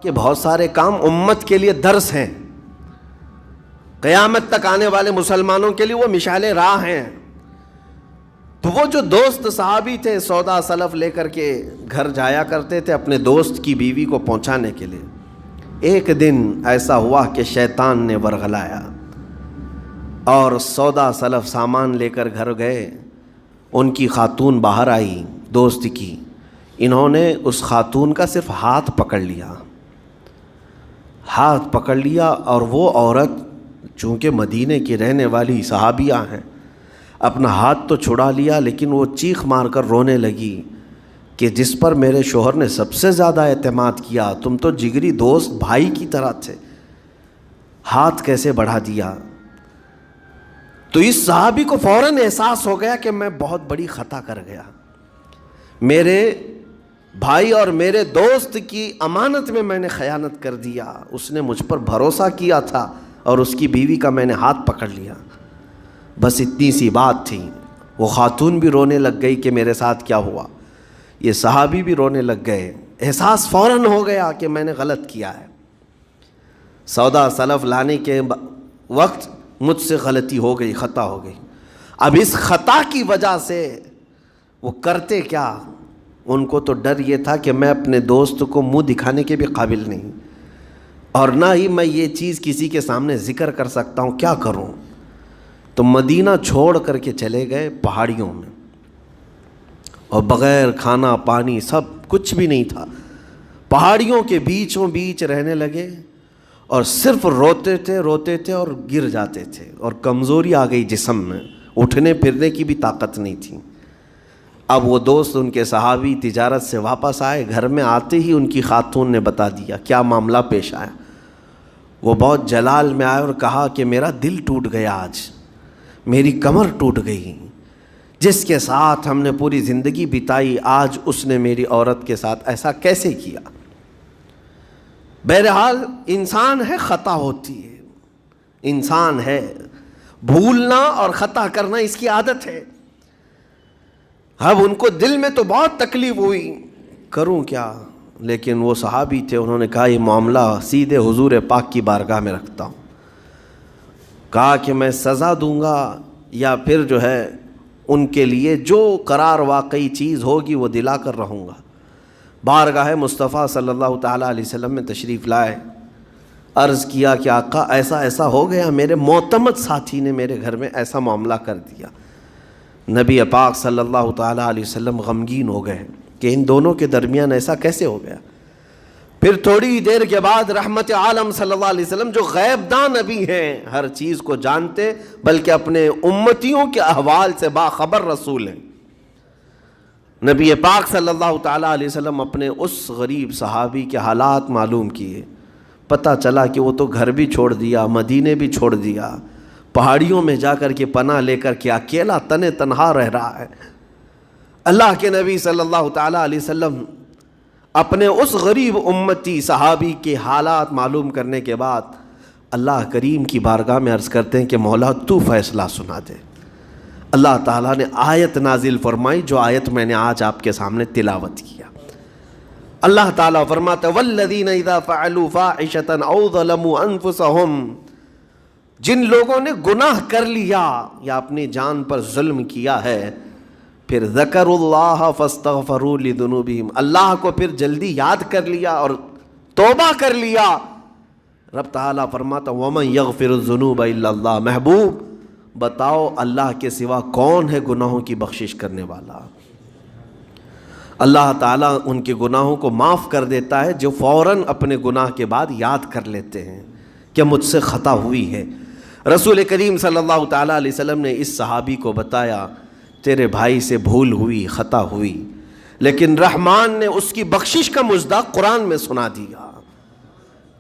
کہ بہت سارے کام امت کے لیے درس ہیں، قیامت تک آنے والے مسلمانوں کے لیے وہ مشعل راہ ہیں۔ تو وہ جو دوست صحابی تھے سودا سلف لے کر کے گھر جایا کرتے تھے اپنے دوست کی بیوی کو پہنچانے کے لیے۔ ایک دن ایسا ہوا کہ شیطان نے ورغلایا اور سودا سلف سامان لے کر گھر گئے۔ ان کی خاتون باہر آئی دوست کی، انہوں نے اس خاتون کا صرف ہاتھ پکڑ لیا اور وہ عورت چونکہ مدینے کی رہنے والی صحابیہ ہیں، اپنا ہاتھ تو چھڑا لیا لیکن وہ چیخ مار کر رونے لگی کہ جس پر میرے شوہر نے سب سے زیادہ اعتماد کیا، تم تو جگری دوست بھائی کی طرح تھے، ہاتھ کیسے بڑھا دیا؟ تو اس صحابی کو فوراً احساس ہو گیا کہ میں بہت بڑی خطا کر گیا، میرے بھائی اور میرے دوست کی امانت میں نے خیانت کر دیا، اس نے مجھ پر بھروسہ کیا تھا اور اس کی بیوی کا میں نے ہاتھ پکڑ لیا۔ بس اتنی سی بات تھی، وہ خاتون بھی رونے لگ گئی کہ میرے ساتھ کیا ہوا، یہ صحابی بھی رونے لگ گئے، احساس فوراً ہو گیا کہ میں نے غلط کیا ہے، سودا سلف لانے کے وقت مجھ سے غلطی ہو گئی، خطا ہو گئی۔ اب اس خطا کی وجہ سے وہ کرتے کیا؟ ان کو تو ڈر یہ تھا کہ میں اپنے دوست کو منہ دکھانے کے بھی قابل نہیں، اور نہ ہی میں یہ چیز کسی کے سامنے ذکر کر سکتا ہوں، کیا کروں؟ تو مدینہ چھوڑ کر کے چلے گئے پہاڑیوں میں، اور بغیر کھانا پانی سب کچھ بھی نہیں تھا، پہاڑیوں کے بیچوں بیچ رہنے لگے اور صرف روتے تھے اور گر جاتے تھے، اور کمزوری آ گئی جسم میں، اٹھنے پھرنے کی بھی طاقت نہیں تھی۔ اب وہ دوست ان کے صحابی تجارت سے واپس آئے، گھر میں آتے ہی ان کی خاتون نے بتا دیا کیا معاملہ پیش آیا۔ وہ بہت جلال میں آئے اور کہا کہ میرا دل ٹوٹ گیا، آج میری کمر ٹوٹ گئی، جس کے ساتھ ہم نے پوری زندگی بتائی آج اس نے میری عورت کے ساتھ ایسا کیسے کیا؟ بہرحال انسان ہے، خطا ہوتی ہے، انسان ہے، بھولنا اور خطا کرنا اس کی عادت ہے۔ اب ان کو دل میں تو بہت تکلیف ہوئی، کروں کیا؟ لیکن وہ صحابی تھے، انہوں نے کہا یہ معاملہ سیدھے حضور پاک کی بارگاہ میں رکھتا ہوں، کہا کہ میں سزا دوں گا یا پھر جو ہے ان کے لیے جو قرار واقعی چیز ہوگی وہ دلا کر رہوں گا۔ بارگاہ مصطفیٰ صلی اللہ تعالیٰ علیہ وسلم میں تشریف لائے، عرض کیا کہ آقا ایسا ایسا ہو گیا، میرے معتمد ساتھی نے میرے گھر میں ایسا معاملہ کر دیا۔ نبی پاک صلی اللہ تعالیٰ علیہ وسلم غمگین ہو گئے کہ ان دونوں کے درمیان ایسا کیسے ہو گیا۔ پھر تھوڑی دیر کے بعد رحمت عالم صلی اللہ علیہ وسلم جو غیب داں نبی ہیں، ہر چیز کو جانتے بلکہ اپنے امتیوں کے احوال سے باخبر رسول ہیں، نبی پاک صلی اللہ تعالیٰ علیہ وسلم اپنے اس غریب صحابی کے حالات معلوم کیے، پتہ چلا کہ وہ تو گھر بھی چھوڑ دیا، مدینے بھی چھوڑ دیا، پہاڑیوں میں جا کر کے پناہ لے کر کے اکیلا تنہا رہ رہا ہے۔ اللہ کے نبی صلی اللہ تعالیٰ علیہ وسلم اپنے اس غریب امتی صحابی کے حالات معلوم کرنے کے بعد اللہ کریم کی بارگاہ میں عرض کرتے ہیں کہ مولا تو فیصلہ سنا دے۔ اللہ تعالیٰ نے آیت نازل فرمائی، جو آیت میں نے آج آپ کے سامنے تلاوت کیا۔ اللہ تعالیٰ فرماتا والذین اذا فعلوا فاحشۃ او ظلموا انفسهم، جن لوگوں نے گناہ کر لیا یا اپنی جان پر ظلم کیا ہے، پھر ذکر اللہ فاستغفروا لذنوبہم، اللہ کو پھر جلدی یاد کر لیا اور توبہ کر لیا، رب تعالیٰ فرماتا ومن یغفر الذنوب الا اللہ، محبوب بتاؤ اللہ کے سوا کون ہے گناہوں کی بخشش کرنے والا؟ اللہ تعالیٰ ان کے گناہوں کو معاف کر دیتا ہے جو فوراً اپنے گناہ کے بعد یاد کر لیتے ہیں کہ مجھ سے خطا ہوئی ہے۔ رسول کریم صلی اللہ تعالیٰ علیہ وسلم نے اس صحابی کو بتایا تیرے بھائی سے بھول ہوئی، خطا ہوئی، لیکن رحمان نے اس کی بخشش کا مصداق قرآن میں سنا دیا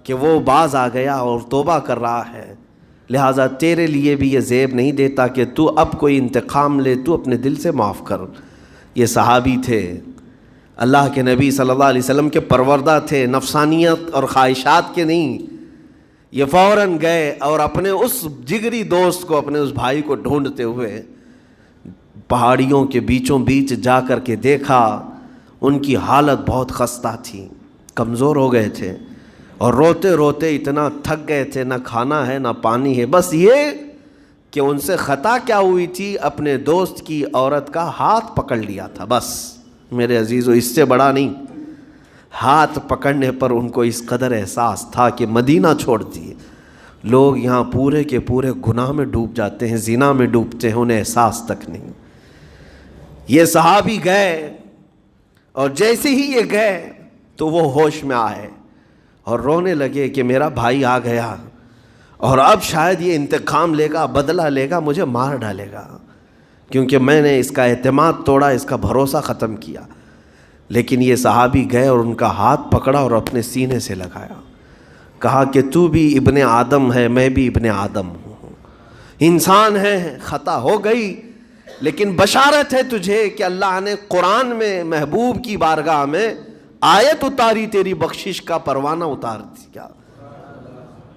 کہ وہ باز آ گیا اور توبہ کر رہا ہے، لہٰذا تیرے لیے بھی یہ زیب نہیں دیتا کہ تو اب کوئی انتقام لے، تو اپنے دل سے معاف کر۔ یہ صحابی تھے، اللہ کے نبی صلی اللہ علیہ وسلم کے پروردہ تھے، نفسانیت اور خواہشات کے نہیں۔ یہ فوراً گئے اور اپنے اس جگری دوست کو، اپنے اس بھائی کو ڈھونڈتے ہوئے پہاڑیوں کے بیچوں بیچ جا کر کے دیکھا، ان کی حالت بہت خستہ تھی، کمزور ہو گئے تھے۔ اور روتے روتے اتنا تھک گئے تھے، نہ کھانا ہے نہ پانی ہے، بس یہ کہ ان سے خطا کیا ہوئی تھی، اپنے دوست کی عورت کا ہاتھ پکڑ لیا تھا، بس میرے عزیزو اس سے بڑا نہیں۔ ہاتھ پکڑنے پر ان کو اس قدر احساس تھا کہ مدینہ چھوڑ دیے۔ لوگ یہاں پورے کے پورے گناہ میں ڈوب جاتے ہیں، زنا میں ڈوبتے ہیں، انہیں احساس تک نہیں۔ یہ صحابی گئے، اور جیسے ہی یہ گئے تو وہ ہوش میں آئے اور رونے لگے کہ میرا بھائی آ گیا اور اب شاید یہ انتقام لے گا، بدلہ لے گا، مجھے مار ڈالے گا، کیونکہ میں نے اس کا اعتماد توڑا، اس کا بھروسہ ختم کیا۔ لیکن یہ صحابی گئے اور ان کا ہاتھ پکڑا اور اپنے سینے سے لگایا، کہا کہ تو بھی ابن آدم ہے، میں بھی ابن آدم ہوں، انسان ہے، خطا ہو گئی، لیکن بشارت ہے تجھے کہ اللہ نے قرآن میں محبوب کی بارگاہ میں آیت اتاری، تیری بخشش کا پروانہ اتار دیا۔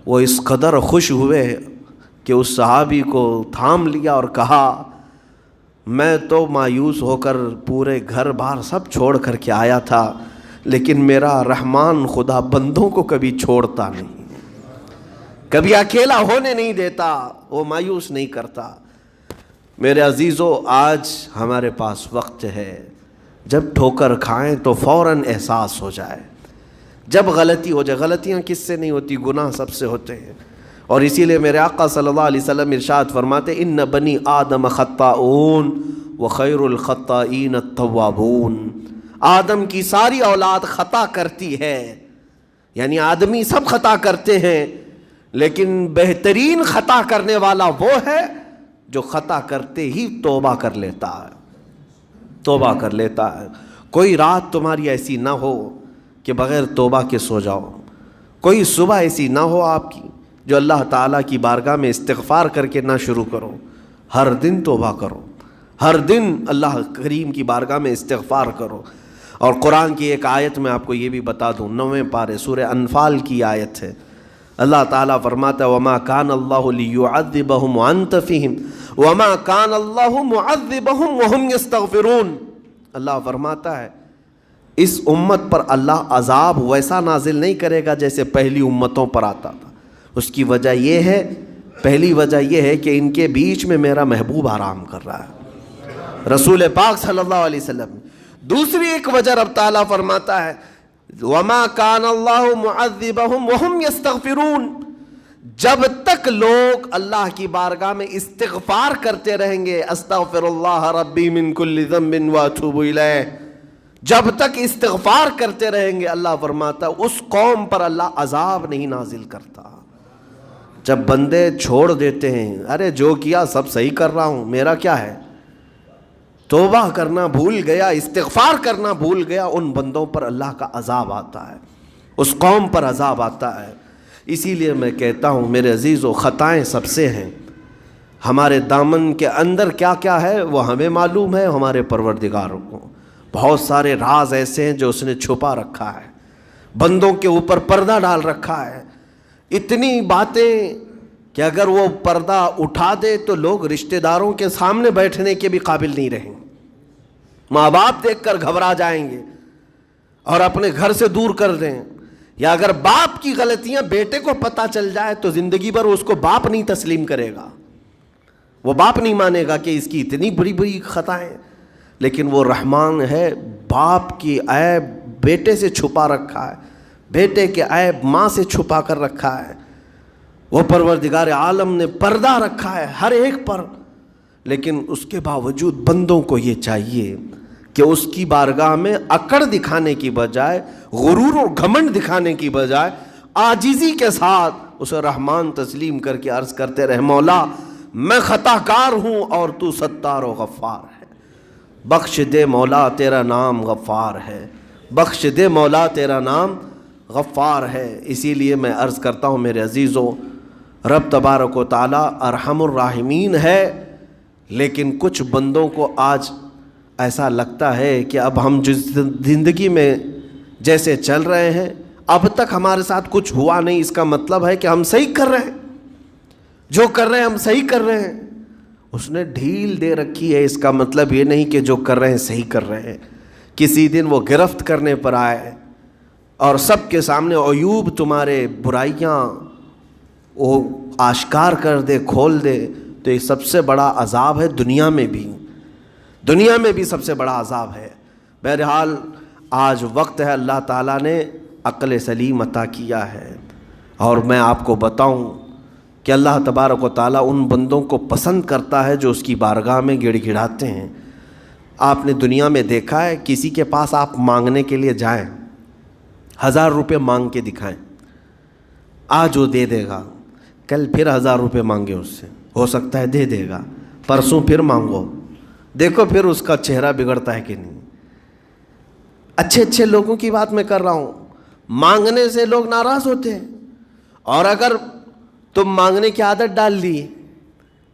وہ اس قدر خوش ہوئے کہ اس صحابی کو تھام لیا اور کہا میں تو مایوس ہو کر پورے گھر بار سب چھوڑ کر کے آیا تھا، لیکن میرا رحمان خدا بندوں کو کبھی چھوڑتا نہیں، کبھی اکیلا ہونے نہیں دیتا، وہ مایوس نہیں کرتا۔ میرے عزیزو، آج ہمارے پاس وقت ہے، جب ٹھوکر کھائیں تو فوراً احساس ہو جائے، جب غلطی ہو جائے۔ غلطیاں کس سے نہیں ہوتی؟ گناہ سب سے ہوتے ہیں، اور اسی لیے میرے آقا صلی اللہ علیہ وسلم ارشاد فرماتے ان بنی آدم خطاؤون وخیر الخطائین التوابون۔ آدم کی ساری اولاد خطا کرتی ہے، یعنی آدمی سب خطا کرتے ہیں، لیکن بہترین خطا کرنے والا وہ ہے جو خطا کرتے ہی توبہ کر لیتا ہے، توبہ کر لیتا ہے۔ کوئی رات تمہاری ایسی نہ ہو کہ بغیر توبہ کے سو جاؤ، کوئی صبح ایسی نہ ہو آپ کی جو اللہ تعالیٰ کی بارگاہ میں استغفار کر کے نہ شروع کرو۔ ہر دن توبہ کرو، ہر دن اللہ کریم کی بارگاہ میں استغفار کرو۔ اور قرآن کی ایک آیت میں آپ کو یہ بھی بتا دوں، 9ویں پارے سورہ انفال کی آیت ہے، اللہ تعالیٰ فرماتا ہے وَمَا كَانَ اللَّهُ لِيُعَذِّبَهُمْ وَأَنْتَ فِيهِمْ وَمَا كَانَ اللَّهُ مُعَذِّبَهُمْ وَهُمْ يَسْتَغْفِرُونَ۔ اللہ فرماتا ہے اس امت پر اللہ عذاب ویسا نازل نہیں کرے گا جیسے پہلی امتوں پر آتا تھا۔ اس کی وجہ یہ ہے، پہلی وجہ یہ ہے کہ ان کے بیچ میں میرا محبوب آرام کر رہا ہے، رسول پاک صلی اللہ علیہ وسلم۔ دوسری ایک وجہ رب تعالیٰ فرماتا ہے وَمَا كَانَ اللَّهُ مُعَذِّبَهُمْ وَهُمْ يَسْتَغْفِرُونَ۔ جب تک لوگ اللہ کی بارگاہ میں استغفار کرتے رہیں گے، استغفر اللہ ربی من کل ذنب واتوب الیہ، جب تک استغفار کرتے رہیں گے، اللہ فرماتا اس قوم پر اللہ عذاب نہیں نازل کرتا۔ جب بندے چھوڑ دیتے ہیں، ارے جو کیا سب صحیح کر رہا ہوں، میرا کیا ہے، توبہ کرنا بھول گیا، استغفار کرنا بھول گیا، ان بندوں پر اللہ کا عذاب آتا ہے، اس قوم پر عذاب آتا ہے۔ اسی لیے میں کہتا ہوں میرے عزیزو، خطائیں سب سے ہیں، ہمارے دامن کے اندر کیا کیا ہے وہ ہمیں معلوم ہے، ہمارے پروردگار کو۔ بہت سارے راز ایسے ہیں جو اس نے چھپا رکھا ہے، بندوں کے اوپر پردہ ڈال رکھا ہے، اتنی باتیں کہ اگر وہ پردہ اٹھا دے تو لوگ رشتہ داروں کے سامنے بیٹھنے کے بھی قابل نہیں رہیں، ماں باپ دیکھ کر گھبرا جائیں گے اور اپنے گھر سے دور کر دیں، یا اگر باپ کی غلطیاں بیٹے کو پتہ چل جائے تو زندگی بھر اس کو باپ نہیں تسلیم کرے گا، وہ باپ نہیں مانے گا کہ اس کی اتنی بڑی بڑی خطائیں۔ لیکن وہ رحمان ہے، باپ کی عیب بیٹے سے چھپا رکھا ہے، بیٹے کے عیب ماں سے چھپا کر رکھا ہے۔ وہ پروردگار عالم نے پردہ رکھا ہے ہر ایک پر، لیکن اس کے باوجود بندوں کو یہ چاہیے کہ اس کی بارگاہ میں اکڑ دکھانے کی بجائے، غرور اور گھمنڈ دکھانے کی بجائے، عاجزی کے ساتھ اسے رحمان تسلیم کر کے عرض کرتے رہے مولا میں خطا کار ہوں اور تو ستار و غفار ہے، بخش دے مولا تیرا نام غفار ہے، بخش دے مولا تیرا نام غفار ہے۔ اسی لیے میں عرض کرتا ہوں میرے عزیزو، رب تبارک و تعالی ارحم الراحمین ہے، لیکن کچھ بندوں کو آج ایسا لگتا ہے کہ اب ہم جس زندگی میں جیسے چل رہے ہیں، اب تک ہمارے ساتھ کچھ ہوا نہیں، اس کا مطلب ہے کہ ہم صحیح کر رہے ہیں، جو کر رہے ہیں ہم صحیح کر رہے ہیں۔ اس نے ڈھیل دے رکھی ہے، اس کا مطلب یہ نہیں کہ جو کر رہے ہیں صحیح کر رہے ہیں۔ کسی دن وہ گرفت کرنے پر آئے اور سب کے سامنے عیوب تمہارے برائیاں وہ آشکار کر دے، کھول دے، تو یہ سب سے بڑا عذاب ہے دنیا میں بھی سب سے بڑا عذاب ہے۔ بہرحال آج وقت ہے، اللہ تعالیٰ نے عقل سلیم عطا کیا ہے، اور میں آپ کو بتاؤں کہ اللہ تبارک و تعالیٰ ان بندوں کو پسند کرتا ہے جو اس کی بارگاہ میں گڑ گڑاتے ہیں۔ آپ نے دنیا میں دیکھا ہے، کسی کے پاس آپ مانگنے کے لیے جائیں، 1000 روپے مانگ کے دکھائیں، آج وہ دے دے گا، کل پھر 1000 روپے مانگے اس سے، ہو سکتا ہے دے دے گا، پرسوں پھر مانگو، دیکھو پھر اس کا چہرہ بگڑتا ہے کہ نہیں۔ اچھے لوگوں کی بات میں کر رہا ہوں، مانگنے سے لوگ ناراض ہوتے ہیں، اور اگر تم مانگنے کی عادت ڈال لی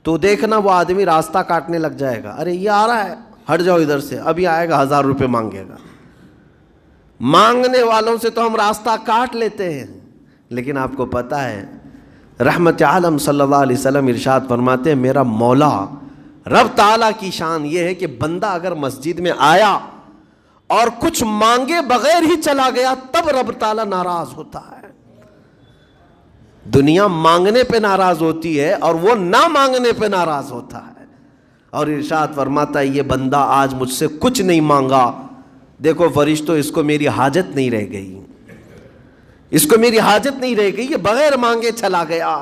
تو دیکھنا وہ آدمی راستہ کاٹنے لگ جائے گا، ارے یہ آ رہا ہے، ہٹ جاؤ ادھر سے، ابھی آئے گا 1000 روپے مانگے گا۔ مانگنے والوں سے تو ہم راستہ کاٹ لیتے ہیں، لیکن آپ کو پتہ ہے رحمت عالم صلی اللہ علیہ وسلم ارشاد فرماتے ہیں، میرا مولا رب تعالیٰ کی شان یہ ہے کہ بندہ اگر مسجد میں آیا اور کچھ مانگے بغیر ہی چلا گیا تب رب تعالیٰ ناراض ہوتا ہے۔ دنیا مانگنے پہ ناراض ہوتی ہے اور وہ نہ مانگنے پہ ناراض ہوتا ہے، اور ارشاد فرماتا ہے یہ بندہ آج مجھ سے کچھ نہیں مانگا، دیکھو فرشتوں اس کو میری حاجت نہیں رہ گئی، اس کو میری حاجت نہیں رہ گئی، یہ بغیر مانگے چلا گیا۔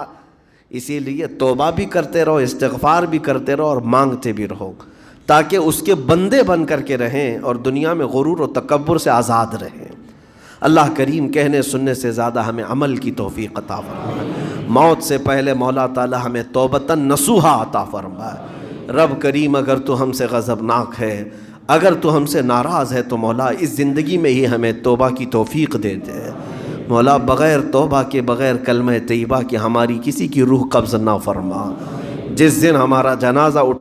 اسی لیے توبہ بھی کرتے رہو، استغفار بھی کرتے رہو، اور مانگتے بھی رہو، تاکہ اس کے بندے بن کر کے رہیں اور دنیا میں غرور و تکبر سے آزاد رہیں۔ اللہ کریم کہنے سننے سے زیادہ ہمیں عمل کی توفیق عطا فرمائے۔ موت سے پہلے مولا تعالی ہمیں توبتاً نصوحا عطا فرمائے۔ رب کریم اگر تو ہم سے غضبناک ہے، اگر تو ہم سے ناراض ہے تو مولا اس زندگی میں ہی ہمیں توبہ کی توفیق دے دے۔ مولا بغیر توبہ کے، بغیر کلمہ طیبہ کے ہماری کسی کی روح قبض نہ فرما۔ جس دن ہمارا جنازہ